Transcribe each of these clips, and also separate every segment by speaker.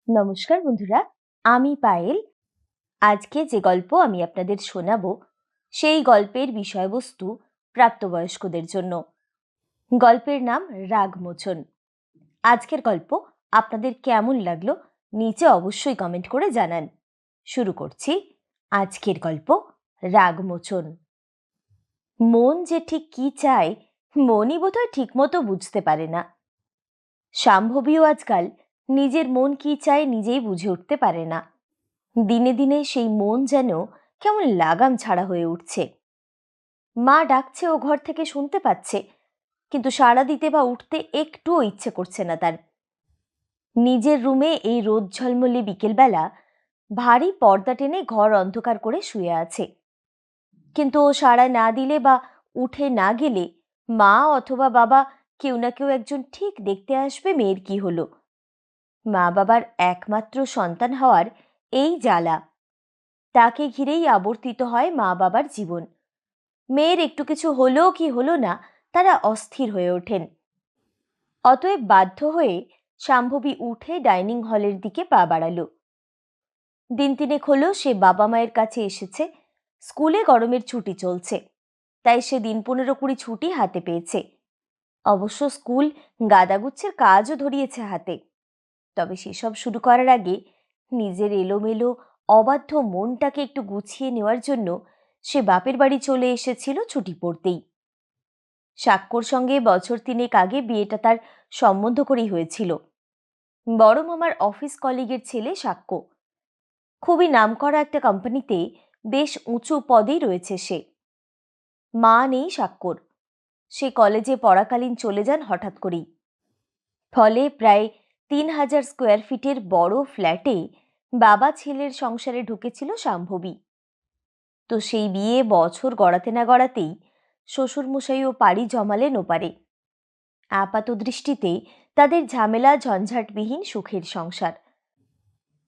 Speaker 1: নমস্কার বন্ধুরা, আমি পায়েল। আজকে যে গল্প আমি আপনাদের শোনাবো সেই গল্পের বিষয়বস্তু প্রাপ্তবয়স্কদের জন্য। গল্পের নাম রাগমোচন। আজকের গল্প আপনাদের কেমন লাগলো নিচে অবশ্যই কমেন্ট করে জানান। শুরু করছি আজকের গল্প রাগমোচন। মন যে ঠিক কি চায় মনই বোধহয় ঠিক মতো বুঝতে পারে না। শাম্ভবীও আজকাল নিজের মন কি চায় নিজেই বুঝে উঠতে পারে না। দিনে দিনে সেই মন যেন কেমন লাগাম ছাড়া হয়ে উঠছে। মা ডাকছে ও ঘর থেকে শুনতে পাচ্ছে, কিন্তু সাড়া দিতে বা উঠতে একটুও ইচ্ছে করছে না তার। নিজের রুমে এই রোদ ঝলমলে বিকেলবেলা ভারী পর্দা টেনে ঘর অন্ধকার করে শুয়ে আছে। কিন্তু ও সাড়া না দিলে বা উঠে না গেলে মা অথবা বাবা কেউ না কেউ একজন ঠিক দেখতে আসবে মেয়ের কি হলো। মা বাবার একমাত্র সন্তান হওয়ার এই জ্বালা, তাকে ঘিরেই আবর্তিত হয় মা বাবার জীবন। মেয়ের একটু কিছু হলো কি হলো না, তারা অস্থির হয়ে ওঠেন। অতএব বাধ্য হয়ে শাম্ভবী উঠে ডাইনিং হলের দিকে পা বাড়ালো। দিন তিনেক হলো সে বাবা মায়ের কাছে এসেছে। স্কুলে গরমের ছুটি চলছে, তাই সে দিন 15-20 ছুটি হাতে পেয়েছে। অবশ্য স্কুল গাদাগুচ্ছের কাজও ধরিয়েছে হাতে। তবে সেসব শুরু করার আগে নিজের এলোমেলো অবাধ্য মনটাকে একটু গুছিয়ে নেওয়ার জন্য সে বাপের বাড়ি চলে এসেছিল ছুটি পড়তেই। সাক্ষ্যর সঙ্গে বছর 3 আগে বিয়েটা তার সম্বন্ধ করেই হয়েছিল। বড় মামার অফিস কলিগের ছেলে সাক্ষ্য। খুবই নামকরা একটা কোম্পানিতে বেশ উঁচু পদেই রয়েছে সে। মা নেই সাক্ষ্যর। সে কলেজে পড়াকালীন চলে যান হঠাৎ করেই। ফলে প্রায় 3000 স্কোয়ার ফিটের বড় ফ্ল্যাটে বাবা ছেলের সংসারে ঢুকেছিল শাম্ভবী। তো সেই বিয়ে বছর গড়াতে না গড়াতেই শ্বশুরমশাইও পাড়ি জমালেন ওপারে। আপাত দৃষ্টিতে তাদের ঝামেলা ঝঞ্ঝাটবিহীন সুখের সংসার।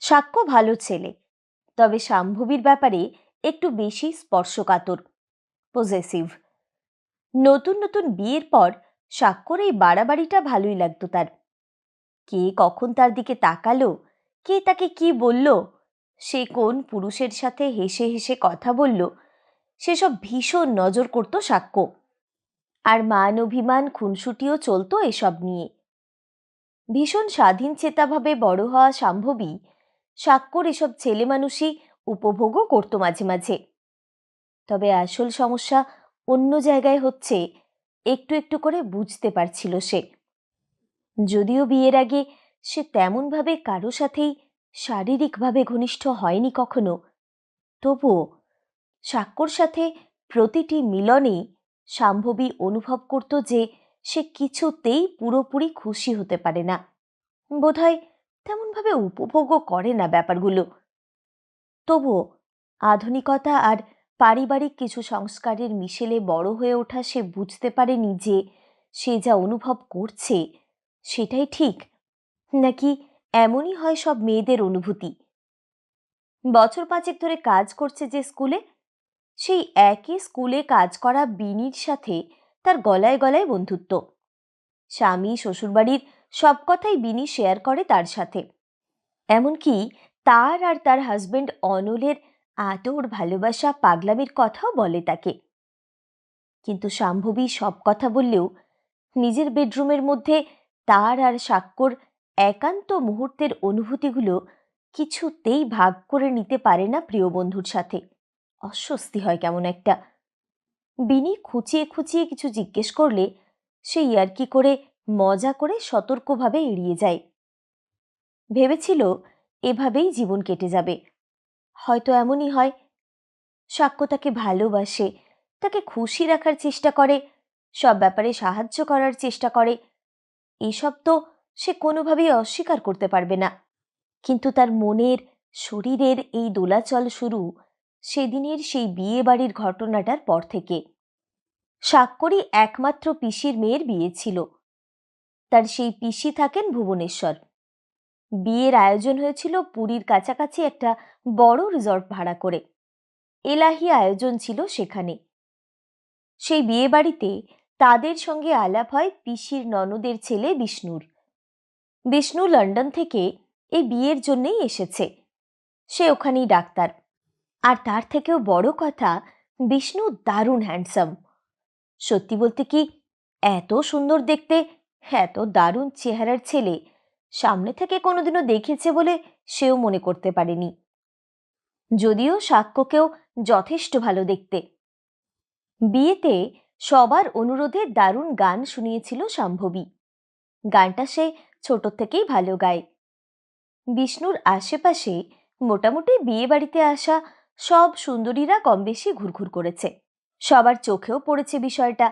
Speaker 1: সাক্ষ্য ভালো ছেলে, তবে শাম্ভবীর ব্যাপারে একটু বেশি স্পর্শকাতর, পজেসিভ। নতুন নতুন বিয়ের পর সাক্ষ্যর এই বাড়াবাড়িটা ভালোই লাগতো তার। কে কখন তার দিকে তাকালো, কে তাকে কি বলল, সে কোন পুরুষের সাথে হেসে হেসে কথা বলল, সেসব ভীষণ নজর করত সাক্ষ্য। আর মান অভিমান খুনসুটিও চলতো এসব নিয়ে। ভীষণ স্বাধীন চেতাভাবে বড় হওয়া শাম্ভবী সাক্ষ্যর এসব ছেলে মানুষই উপভোগও করত মাঝে মাঝে। তবে আসল সমস্যা অন্য জায়গায় হচ্ছে, একটু একটু করে বুঝতে পারছিল সে। যদিও বিয়ের আগে সে তেমনভাবে কারো সাথেই শারীরিকভাবে ঘনিষ্ঠ হয়নি কখনো, তবুও সাক্ষ্যর সাথে প্রতিটি মিলনে শাম্ভবী অনুভব করত যে সে কিছুতেই পুরোপুরি খুশি হতে পারে না। বোধহয় তেমনভাবে উপভোগও করে না ব্যাপারগুলো। তবুও আধুনিকতা আর পারিবারিক কিছু সংস্কারের মিশেলে বড় হয়ে ওঠা সে বুঝতে পারেনি যে সে যা অনুভব করছে সেটাই ঠিক, নাকি এমনই হয় সব মেয়েদের অনুভূতি। বছর 5 ধরে কাজ করছে যে স্কুলে, সেই একই স্কুলে কাজ করা বিনির সাথে তার গলায় গলায় বন্ধুত্ব। স্বামী শ্বশুরবাড়ির সব কথাই বিনি শেয়ার করে তার সাথে। এমনকি তার আর তার হাজবেন্ড অনলের আদর ভালোবাসা পাগলামির কথাও বলে তাকে। কিন্তু শাম্ভবী সব কথা বললেও নিজের বেডরুমের মধ্যে তার আর সাক্ষ্যর একান্ত মুহূর্তের অনুভূতিগুলো কিছুতেই ভাগ করে নিতে পারে না প্রিয় বন্ধুর সাথে। অস্বস্তি হয় কেমন একটা। বিনি খুঁচিয়ে খুঁচিয়ে কিছু জিজ্ঞেস করলে সে ইয়ার্কি করে মজা করে সতর্কভাবে এড়িয়ে যায়। ভেবেছিল এভাবেই জীবন কেটে যাবে। হয়তো এমনই হয়, সাক্ষ্য তাকে ভালোবাসে, তাকে খুশি রাখার চেষ্টা করে, সব ব্যাপারে সাহায্য করার চেষ্টা করে। এসব তো সে কোনোভাবেই অস্বীকার করতে পারবে না। কিন্তু তার মনের শরীরের এই দোলাচল শুরু সেদিনের সেই বিয়ে বাড়ির ঘটনাটার পর থেকে। সাক্ষ্যরই একমাত্র পিসির মেয়ের বিয়ে ছিল। তার সেই পিসি থাকেন ভুবনেশ্বর। বিয়ের আয়োজন হয়েছিল পুরীর কাছাকাছি একটা বড় রিসর্ট ভাড়া করে। এলাহি আয়োজন ছিল সেখানে। সেই বিয়ে বাড়িতে তাদের সঙ্গে আলাপ হয় পিসির ননদের ছেলে বিষ্ণুর। বিষ্ণু লন্ডন থেকে এই বিয়ের জন্যই এসেছে। সে ওখানেই ডাক্তার। আর তার থেকেও বড় কথা, বিষ্ণু দারুণ হ্যান্ডসাম। সত্যি বলতে কি, এত সুন্দর দেখতে, এত দারুণ চেহারার ছেলে সামনে থেকে কোনোদিনও দেখেছে বলে সেও মনে করতে পারেনি। যদিও সাক্ষ্যকেও যথেষ্ট ভালো দেখতে। বিয়েতে সবার অনুরোধে দারুণ গান শুনিয়েছিল শাম্ভবী। গানটা সে ছোট থেকেই ভালো গায়। বিষ্ণুর আশেপাশে মোটামুটি বিয়ে বাড়িতে আসা সব সুন্দরীরা কম বেশি ঘুরঘুর করেছে। সবার চোখেও পড়েছে বিষয়টা।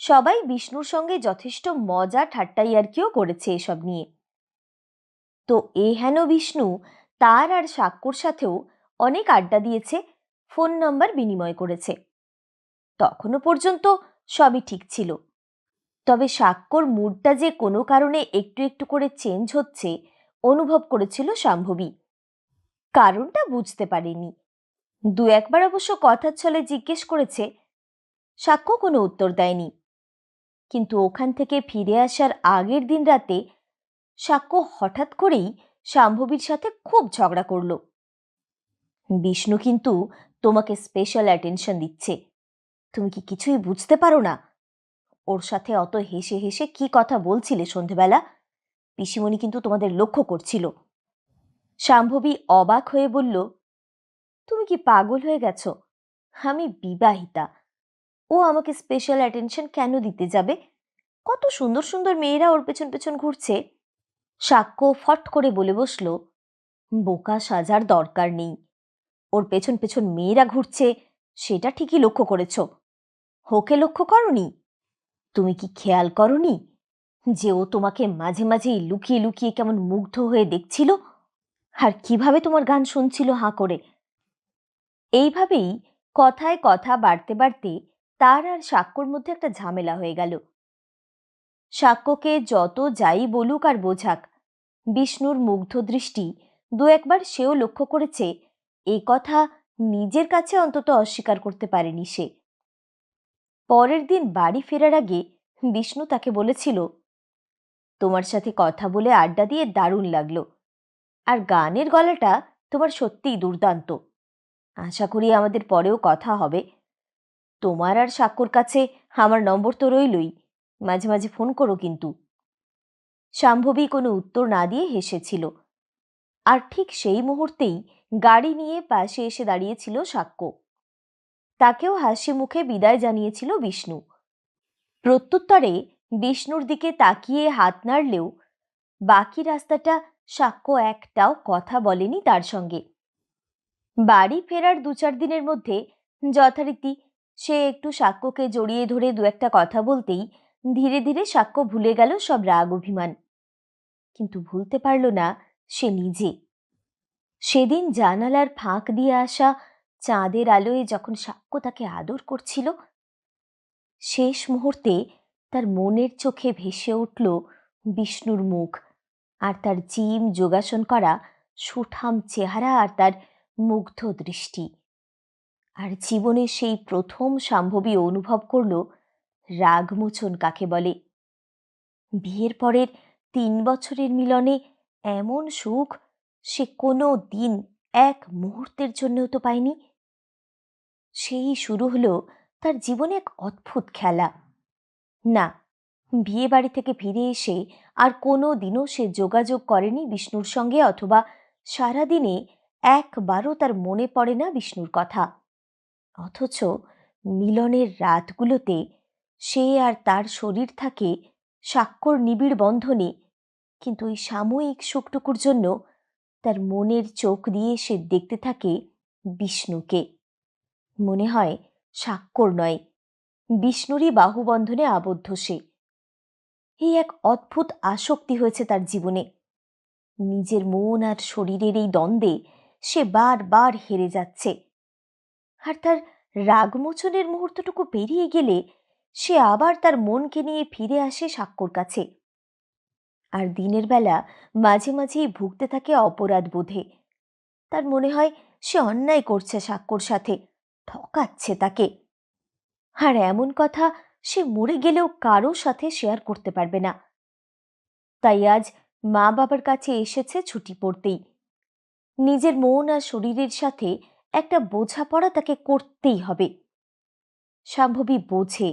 Speaker 1: সবাই বিষ্ণুর সঙ্গে যথেষ্ট মজা ঠাট্টা ইয়ার্কিও করেছে এসব নিয়ে। তো হেন বিষ্ণু তার আর সাক্ষ্যর সাথেও অনেক আড্ডা দিয়েছে, ফোন নাম্বার বিনিময় করেছে। তখনও পর্যন্ত সবই ঠিক ছিল। তবে সাক্ষ্যর মুডটা যে কোনো কারণে একটু একটু করে চেঞ্জ হচ্ছে অনুভব করেছিল শাম্ভবী। কারণটা বুঝতে পারেনি। দু একবার অবশ্য কথার ছলে জিজ্ঞেস করেছে। সাক্ষ্য কোনো উত্তর দেয়নি। কিন্তু ওখান থেকে ফিরে আসার আগের দিন রাতে সাক্ষ্য হঠাৎ করেই শাম্ভবীর সাথে খুব ঝগড়া করল। বিষ্ণু কিন্তু তোমাকে স্পেশাল অ্যাটেনশন দিচ্ছে, তুমি কি কিছুই বুঝতে পারো না? ওর সাথে অত হেসে হেসে কি কথা বলছিলে সন্ধেবেলা? পিসিমণি কিন্তু তোমাদের লক্ষ্য করছিল। শাম্ভবী অবাক হয়ে বলল, তুমি কি পাগল হয়ে গেছো? আমি বিবাহিতা। ও আমাকে স্পেশাল অ্যাটেনশন কেন দিতে যাবে? কত সুন্দর সুন্দর মেয়েরা ওর পেছন পেছন ঘুরছে। সাক্ষ্য ফট করে বলে বসল, বোকা সাজার দরকার নেই। ওর পেছন পেছন মেয়েরা ঘুরছে সেটা ঠিকই লক্ষ্য করেছ, ওকে লক্ষ্য করনি? তুমি কি খেয়াল করনি যে ও তোমাকে মাঝে মাঝেই লুকিয়ে লুকিয়ে কেমন মুগ্ধ হয়ে দেখছিল, আর কিভাবে তোমার গান শুনছিল হাঁ করে? এইভাবেই কথায় কথা বাড়তে বাড়তে তার আর সাক্ষ্যর মধ্যে একটা ঝামেলা হয়ে গেল। সাক্ষ্যকে যত যাই বলুক আর বোঝাক, বিষ্ণুর মুগ্ধ দৃষ্টি দু একবার সেও লক্ষ্য করেছে, এ কথা নিজের কাছে অন্তত অস্বীকার করতে পারেনি সে। পরের দিন বাড়ি ফেরার আগে বিষ্ণু তাকে বলেছিল, তোমার সাথে কথা বলে আড্ডা দিয়ে দারুণ লাগলো, আর গানের গলাটা তোমার সত্যিই দুর্দান্ত। আশা করি আমাদের পরেও কথা হবে। তোমার আর সাক্ষ্যর কাছে আমার নম্বর তো রইলই, মাঝে মাঝে ফোন করো কিন্তু। শাম্ভবী কোনো উত্তর না দিয়ে হেসেছিল। আর ঠিক সেই মুহূর্তেই গাড়ি নিয়ে পাশে এসে দাঁড়িয়েছিল সাক্ষ্য। তাকেও হাসি মুখে বিদায় জানিয়েছিল বিষ্ণু। প্রত্যুত্তরে বিষ্ণুর দিকে তাকিয়ে হাত নাড়লেও বাকি রাস্তাটা সাক্ষ্য একটাও কথা বলেনি তার সঙ্গে। বাড়ি ফেরার ২-৪ দিনের মধ্যে যথারীতি সে একটু সাক্ষ্যকে জড়িয়ে ধরে দু একটা কথা বলতেই ধীরে ধীরে সাক্ষ্য ভুলে গেল সব রাগ অভিমান। কিন্তু ভুলতে পারল না সে নিজে। সেদিন জানালার ফাঁক দিয়ে আসা চাঁদের আলোয় যখন সাক্ষ্য তাকে আদর করছিল, শেষ মুহূর্তে তার মনের চোখে ভেসে উঠল বিষ্ণুর মুখ, আর তার জিম যোগাসন করা সুঠাম চেহারা, আর তার মুগ্ধ দৃষ্টি। আর জীবনে সেই প্রথম শাম্ভবী অনুভব করল রাগমোচন কাকে বলে। বিয়ের পরের ৩ বছরের মিলনে এমন সুখ সে কোনো দিন এক মুহূর্তের জন্যও তো পায়নি। সেই শুরু হলো তার জীবনে এক অদ্ভুত খেলা। না, বিয়ে বাড়ি থেকে ফিরে এসে আর কোনো দিনও সে যোগাযোগ করেনি বিষ্ণুর সঙ্গে, অথবা সারাদিনে একবারও তার মনে পড়ে না বিষ্ণুর কথা। অথচ মিলনের রাতগুলোতে সে আর তার শরীর থাকে সাক্ষ্যর নিবিড় বন্ধনে, কিন্তু ওই সাময়িক সুখটুকুর জন্য তার মনের চোখ দিয়ে সে দেখতে থাকে বিষ্ণুকে। মনে হয় সাক্ষ্যর নয়, বিষ্ণুরই বাহুবন্ধনে আবদ্ধ সে। এই এক অদ্ভুত আসক্তি হয়েছে তার জীবনে। নিজের মন আর শরীরের এই দ্বন্দ্বে সে বারবার হেরে যাচ্ছে। আর তার রাগমোচনের মুহূর্তটুকু পেরিয়ে গেলে সে আবার তার মনকে নিয়ে ফিরে আসে সাক্ষ্যর কাছে। আর দিনের বেলা মাঝে মাঝেই ভুগতে থাকে অপরাধ বোধে। তার মনে হয় সে অন্যায় করছে সাক্ষ্যর সাথে, ঠকাচ্ছে তাকে। আর এমন কথা সে মরে গেলেও কারো সাথে শেয়ার করতে পারবে না। তাই আজ মা বাবার কাছে এসেছে ছুটি পড়তেই। নিজের মন আর শরীরের সাথে একটা বোঝাপড়া তাকে করতেই হবে। শাম্ভবী বোঝে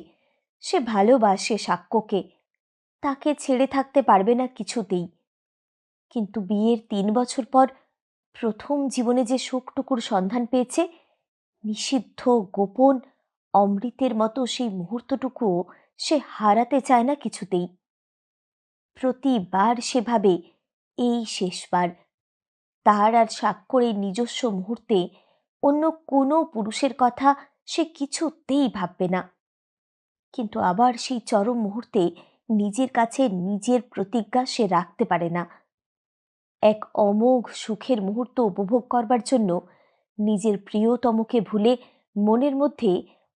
Speaker 1: সে ভালোবাসে সাক্ষ্যকে, তাকে ছেড়ে থাকতে পারবে না কিছুতেই। কিন্তু বিয়ের 3 বছর পর প্রথম জীবনে যে সুখটুকুর সন্ধান পেয়েছে, নিষিদ্ধ, গোপন, অমৃতের মতো সেই মুহূর্তটুকুও সে হারাতে চায় না কিছুতেই। প্রতিবার সে ভাবে এই শেষবার। তার আর সাক্ষ্যর এই নিজস্ব মুহূর্তে অন্য কোনো পুরুষের কথা সে কিছুতেই ভাববে না। কিন্তু আবার সেই চরম মুহূর্তে নিজের কাছে নিজের প্রতিজ্ঞা সে রাখতে পারে না। এক অমোঘ সুখের মুহূর্ত উপভোগ করবার জন্য নিজের প্রিয়তমকে ভুলে মনের মধ্যে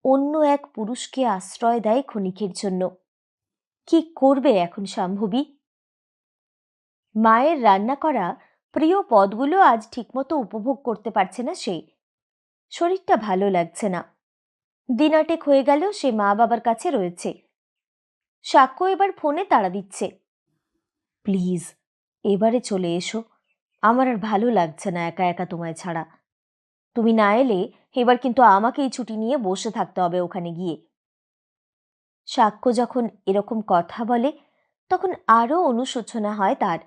Speaker 1: অন্য এক পুরুষকে আশ্রয় দেয় ক্ষণিকের জন্য। কি করবে এখন শাম্ভবী? মায়ের রান্না করা প্রিয় পদগুলো আজ ঠিকমতো উপভোগ করতে পারছে না সে। শরীরটা ভালো লাগছে না। দিনাটেক হয়ে গেল সে মা বাবার কাছে রয়েছে। সাক্ষ্য এবার ফোনে তাড়া দিচ্ছে, প্লিজ এবারে চলে এসো, আমার আর ভালো লাগছে না একা একা তোমায় ছাড়া। তুমি না এলে এবার কিন্তু আমাকেই ছুটি নিয়ে বসে থাকতে হবে ওখানে গিয়ে। সাক্ষ্য যখন এরকম কথা বলে তখন আরো অনুশোচনা হয় তার।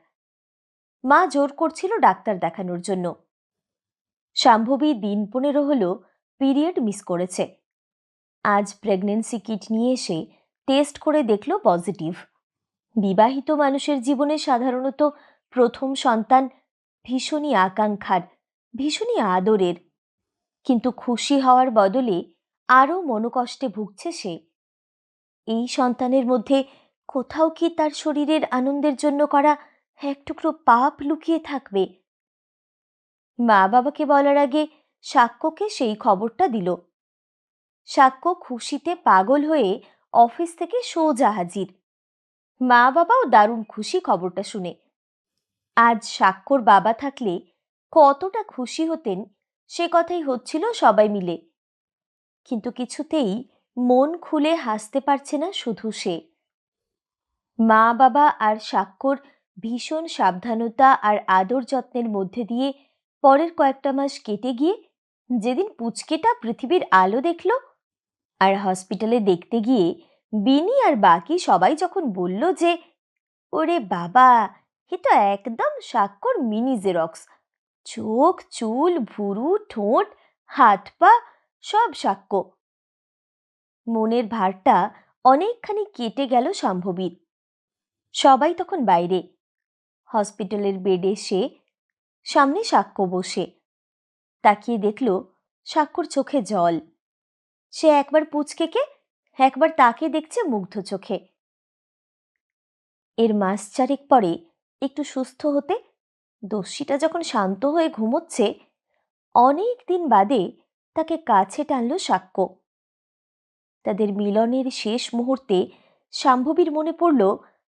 Speaker 1: মা জোর করছিল ডাক্তার দেখানোর জন্য। শাম্ভবী দিন 15 হলো পিরিয়ড মিস করেছে। আজ প্রেগন্যান্সি কিট নিয়ে এসে টেস্ট করে দেখল পজিটিভ। বিবাহিত মানুষের জীবনে সাধারণত প্রথম সন্তান ভীষণই আকাঙ্ক্ষার, ভীষণই আদরের। কিন্তু খুশি হওয়ার বদলে আরও মনোকষ্টে ভুগছে সে। এই সন্তানের মধ্যে কোথাও কি তার শরীরের আনন্দের জন্য করা এক টুকরো পাপ লুকিয়ে থাকবে? মা বাবাকে বলার আগে সাক্ষ্যকে সেই খবরটা দিল। সাক্ষ্য খুশিতে পাগল হয়ে অফিস থেকে সোজা হাজির। মা বাবাও দারুণ খুশি খবরটা শুনে। আজ সাক্ষ্যর বাবা থাকলে কতটা খুশি হতেন সে কথাই হচ্ছিল সবাই মিলে। কিন্তু কিছুতেই মন খুলে হাসতে পারছে না শুধু সে। মা বাবা আর সাক্ষ্যর ভীষণ সাবধানতা আর আদর যত্নের মধ্যে দিয়ে পরের কয়েকটা মাস কেটে গিয়ে যেদিন পুচকেটা পৃথিবীর আলো দেখল, আর হসপিটালে দেখতে গিয়ে বিনি আর বাকি সবাই যখন বলল যে ওরে বাবা, এ তো একদম সাক্ষ্যর মিনি জেরক্স, চোখ, চুল, ভুরু, ঠোঁট, হাত পা সব সাক্ষ্য। মনের ভারটা অনেকখানি কেটে গেল শাম্ভবীর। সবাই তখন বাইরে। হসপিটালের বেডে সে, সামনে সাক্ষ্য বসে। তাকিয়ে দেখল সাক্ষ্যর চোখে জল। সে একবার পুচকেকে, একবার তাকে দেখছে মুগ্ধ চোখে। এর মাস 4 পরে একটু সুস্থ হতে, দস্যিটা যখন শান্ত হয়ে ঘুমোচ্ছে, অনেক দিন বাদে তাকে কাছে টানল সাক্ষ্য। তাদের মিলনের শেষ মুহূর্তে শাম্ভবীর মনে পড়ল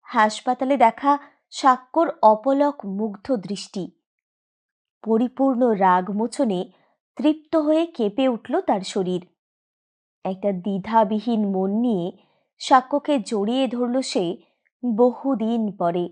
Speaker 1: হাসপাতালে দেখা সাক্ষ্যর অপলক মুগ্ধ দৃষ্টি। পরিপূর্ণ রাগ মোচনে তৃপ্ত হয়ে কেঁপে উঠল তার শরীর। একটা দ্বিধাবিহীন মন নিয়ে সাক্ষ্যকে জড়িয়ে ধরল সে বহুদিন পরে।